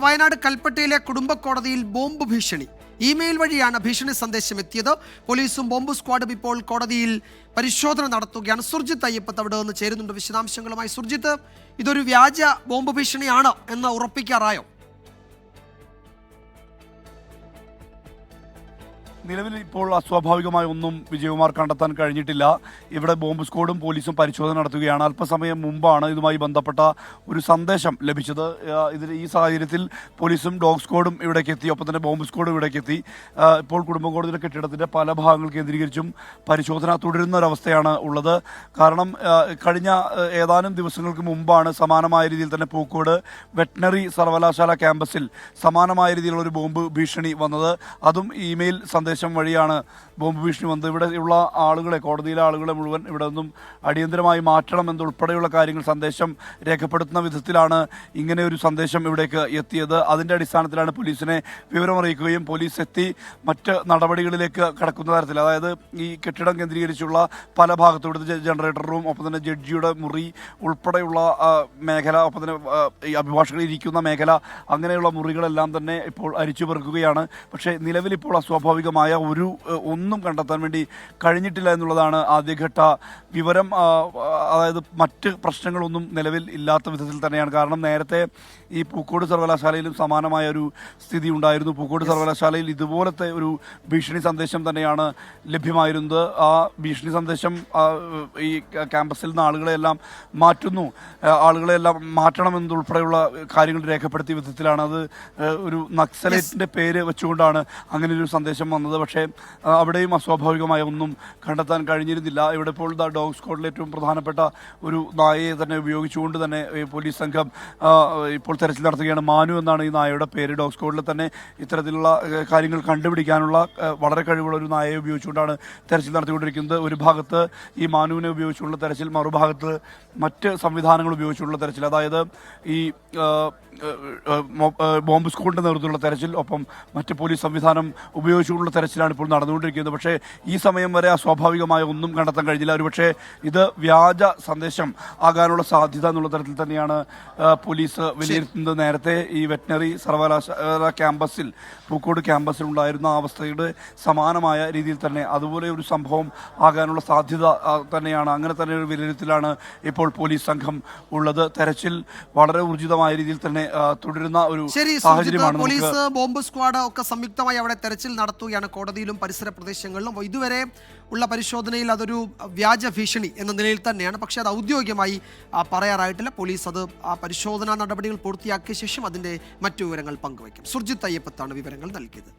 വയനാട് കൽപ്പറ്റയിലെ കുടുംബ കോടതിയിൽ ബോംബ് ഭീഷണി. ഇമെയിൽ വഴിയാണ് ഭീഷണി സന്ദേശം എത്തിയത്. പോലീസും ബോംബ് സ്ക്വാഡും ഇപ്പോൾ കോടതിയിൽ പരിശോധന നടത്തുകയാണ്. സുർജിത്ത് അയ്യപ്പത്ത് അവിടെ നിന്ന് ചേരുന്നുണ്ട് വിശദാംശങ്ങളുമായി. സുർജിത്ത്, ഇതൊരു വ്യാജ ബോംബ് ഭീഷണിയാണ് എന്ന് ഉറപ്പിക്കാറായോ? നിലവിൽ ഇപ്പോൾ അസ്വാഭാവികമായ ഒന്നും വിജയകുമാർ കണ്ടെത്താൻ കഴിഞ്ഞിട്ടില്ല. ഇവിടെ ബോംബ് സ്ക്വാഡും പോലീസും പരിശോധന നടത്തുകയാണ്. അല്പസമയം മുമ്പാണ് ഇതുമായി ബന്ധപ്പെട്ട ഒരു സന്ദേശം ലഭിച്ചത്. ഈ സാഹചര്യത്തിൽ പോലീസും ഡോഗ് സ്ക്വാഡും ഇവിടേക്ക് എത്തി, ഒപ്പം തന്നെ ബോംബ് സ്ക്വാഡും ഇവിടേക്ക് എത്തി. ഇപ്പോൾ കുടുംബ കോടതിയുടെ കെട്ടിടത്തിന്റെ പല ഭാഗങ്ങൾ കേന്ദ്രീകരിച്ചും പരിശോധന തുടരുന്ന ഒരവസ്ഥയാണ് ഉള്ളത്. കാരണം കഴിഞ്ഞ ഏതാനും ദിവസങ്ങൾക്ക് മുമ്പാണ് സമാനമായ രീതിയിൽ തന്നെ പൂക്കോട് വെറ്റിനറി സർവകലാശാല ക്യാമ്പസിൽ സമാനമായ രീതിയിലുള്ള ഒരു ബോംബ് ഭീഷണി വന്നത്. അതും ഇമെയിൽ സന്ദേശം വഴിയാണ് ബോംബ് ഭീഷണി വന്നത്. ഇവിടെയുള്ള ആളുകളെ, കോടതിയിലെ ആളുകളെ മുഴുവൻ ഇവിടെ നിന്നും അടിയന്തരമായി മാറ്റണം എന്നുൾപ്പെടെയുള്ള കാര്യങ്ങൾ സന്ദേശം രേഖപ്പെടുത്തുന്ന വിധത്തിലാണ് ഇങ്ങനെ ഒരു സന്ദേശം ഇവിടേക്ക് എത്തിയത്. അതിൻ്റെ അടിസ്ഥാനത്തിലാണ് പോലീസിനെ വിവരമറിയിക്കുകയും പോലീസ് എത്തി മറ്റ് നടപടികളിലേക്ക് കടക്കുന്ന തരത്തിൽ, അതായത് ഈ കെട്ടിടം കേന്ദ്രീകരിച്ചുള്ള പല ഭാഗത്തും ഇവിടുത്തെ ജനറേറ്റർ റൂം, ഒപ്പം തന്നെ ജഡ്ജിയുടെ മുറി ഉൾപ്പെടെയുള്ള മേഖല, ഒപ്പം തന്നെ ഈ അഭിഭാഷകർ ഇരിക്കുന്ന മേഖല, അങ്ങനെയുള്ള മുറികളെല്ലാം തന്നെ ഇപ്പോൾ അരിച്ചു പെറുക്കുകയാണ്. പക്ഷേ നിലവിൽ ഇപ്പോൾ അസ്വാഭാവികമായ ഒന്നും കണ്ടെത്താൻ വേണ്ടി കഴിഞ്ഞിട്ടില്ല എന്നുള്ളതാണ് ആദ്യഘട്ട വിവരം. അതായത് മറ്റ് പ്രശ്നങ്ങളൊന്നും നിലവിൽ ഇല്ലാത്ത വിധത്തിൽ തന്നെയാണ്. കാരണം നേരത്തെ ഈ പൂക്കോട് സർവകലാശാലയിലും സമാനമായ ഒരു സ്ഥിതി ഉണ്ടായിരുന്നു. പൂക്കോട് സർവകലാശാലയിൽ ഇതുപോലത്തെ ഒരു ഭീഷണി സന്ദേശം തന്നെയാണ് ലഭ്യമായിരുന്നത്. ആ ഭീഷണി സന്ദേശം ഈ ക്യാമ്പസിൽ നിന്ന് ആളുകളെല്ലാം മാറ്റുന്നു, ആളുകളെല്ലാം മാറ്റണമെന്നുൾപ്പെടെയുള്ള കാര്യങ്ങൾ രേഖപ്പെടുത്തിയ വിധത്തിലാണ്. അത് ഒരു നക്സലേറ്റിന്റെ പേര് വെച്ചുകൊണ്ടാണ് അങ്ങനെ ഒരു സന്ദേശം വന്നത്. പക്ഷേ അവിടെയും അസ്വാഭാവികമായ ഒന്നും കണ്ടെത്താൻ കഴിഞ്ഞിരുന്നില്ല. ഇവിടെ ഇപ്പോൾ ഡോഗ് സ്ക്വാഡിലെ ഏറ്റവും പ്രധാനപ്പെട്ട ഒരു നായയെ തന്നെ ഉപയോഗിച്ചുകൊണ്ട് തന്നെ പോലീസ് സംഘം ഇപ്പോൾ തെരച്ചിൽ നടത്തുകയാണ്. മാനു എന്നാണ് ഈ നായയുടെ പേര്. ഡോഗ് സ്ക്വാഡിൽ തന്നെ ഇത്തരത്തിലുള്ള കാര്യങ്ങൾ കണ്ടുപിടിക്കാനുള്ള വളരെ കഴിവുള്ള ഒരു നായയെ ഉപയോഗിച്ചുകൊണ്ടാണ് തെരച്ചിൽ നടത്തിക്കൊണ്ടിരിക്കുന്നത്. ഒരു ഭാഗത്ത് ഈ മാനുവിനെ ഉപയോഗിച്ചുള്ള തെരച്ചിൽ, മറുഭാഗത്ത് മറ്റ് സംവിധാനങ്ങൾ ഉപയോഗിച്ചുള്ള തെരച്ചിൽ, അതായത് ഈ ബോംബ് സ്ക്വാഡിന്റെ നേതൃത്വത്തിലുള്ള തെരച്ചിൽ, ഒപ്പം മറ്റ് പോലീസ് സംവിധാനം ഉപയോഗിച്ചുകൊണ്ടുള്ള തെരച്ചിലാണ് ഇപ്പോൾ നടന്നുകൊണ്ടിരിക്കുന്നത്. പക്ഷേ ഈ സമയം വരെ അസ്വാഭാവികമായ ഒന്നും കണ്ടെത്താൻ കഴിഞ്ഞില്ല. ഒരുപക്ഷെ ഇത് വ്യാജ സന്ദേശം ആകാനുള്ള സാധ്യത എന്നുള്ള തരത്തിൽ തന്നെയാണ് പോലീസ് വിലയിരുത്തുന്നത്. നേരത്തെ ഈ വെറ്റിനറി സർവകലാശാല ക്യാമ്പസിൽ, പൂക്കോട് ക്യാമ്പസിൽ ഉണ്ടായിരുന്ന അവസ്ഥയുടെ സമാനമായ രീതിയിൽ തന്നെ അതുപോലെ ഒരു സംഭവം ആകാനുള്ള സാധ്യത തന്നെയാണ്. അങ്ങനെ തന്നെ ഒരു വിലയിരുത്തലാണ് ഇപ്പോൾ പോലീസ് സംഘം ഉള്ളത്. തെരച്ചിൽ വളരെ ഊർജിതമായ രീതിയിൽ തന്നെ തുടരുന്ന ഒരു സാഹചര്യമാണ്. പോലീസ്, ബോംബ് സ്ക്വാഡ് ഒക്കെ സംയുക്തമായി അവിടെ തെരച്ചിൽ നടത്തുകയാണ് കോടതിയിലും പരിസര പ്രദേശങ്ങളിലും. ഇതുവരെ ഉള്ള പരിശോധനയിൽ അതൊരു വ്യാജ ഭീഷണി എന്ന നിലയിൽ തന്നെയാണ്. പക്ഷേ അത് ഔദ്യോഗികമായി പറയാറായിട്ടില്ല. പോലീസ് അത് ആ പരിശോധനാ നടപടികൾ പൂർത്തിയാക്കിയ ശേഷം അതിൻ്റെ മറ്റു വിവരങ്ങൾ പങ്കുവയ്ക്കും. സുർജിത്ത് അയ്യപ്പത്താണ് വിവരങ്ങൾ നൽകിയത്.